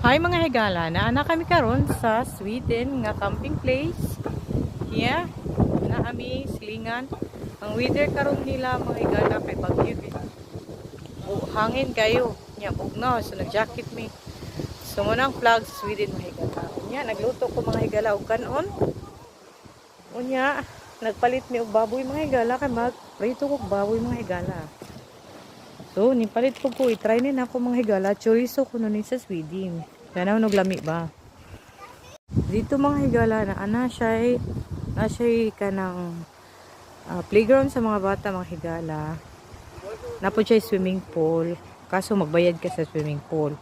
Hi mga higala, naana kami karon sa Sweden nga camping place. Yeah, naami silingan. Ang weather karon nila mga higala kay bagyo. Oh, hangin kayo. Nya bugnaw so nag-jacket mi. So munang vlog sa Sweden mga higala. Nya nagluto ko mga higala og kanon. Unya, nagpalit mi og baboy mga higala kay mag-prito ko og baboy mga higala. So, nipalit ko po. I-try din ako mga higala. Chorizo ko nun sa Sweden. Ganaw lami ba? Dito mga higala na siya kanang playground sa mga bata mga higala. Napo siya swimming pool. Kaso magbayad ka sa swimming pool.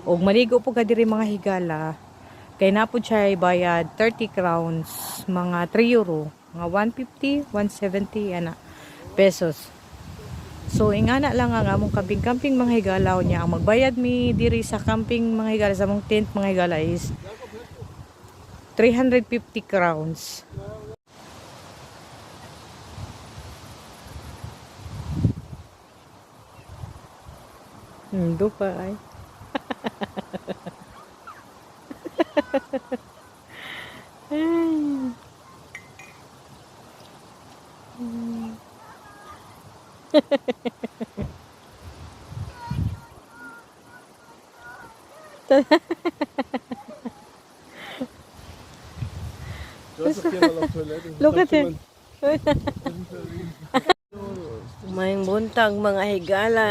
Og maligo po ka diri mga higala. Kay napo siya bayad 30 crowns. Mga 3 euro. Mga 150, 170 ana pesos. So, ingana lang ang among camping-camping mga higala niya. Ang magbayad mi diri sa camping mga higala, sa mong tent mga higala is 350 crowns. Dupa ay. Look at him. May buntag mga higala.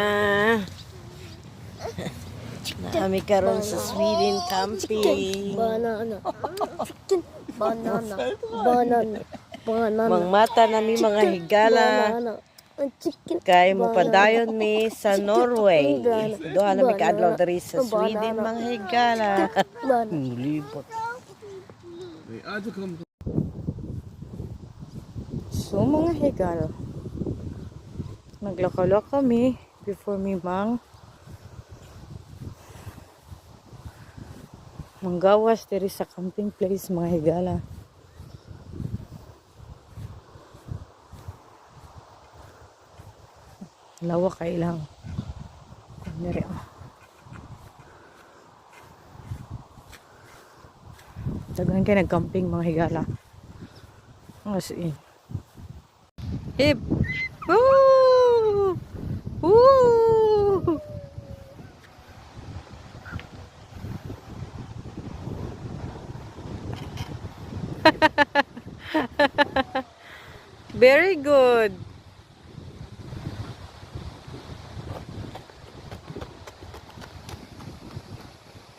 Kami karon sa Sweden camping. Banana. Banana. Banana. Banana. Mangmata nami mga higala. Banana. Chicken. Kay mo padayon mi sa Norway. Doha na mi kaadlaw diri sa Sweden mga higala. Libot. So mga higala, naglakaw kami before mi manggawas diri sa camping place mga higala. Lawa kay lang. Diri. Daghan kay nag-camping mga higala. As in. Hip. Woo! Woo! Very good.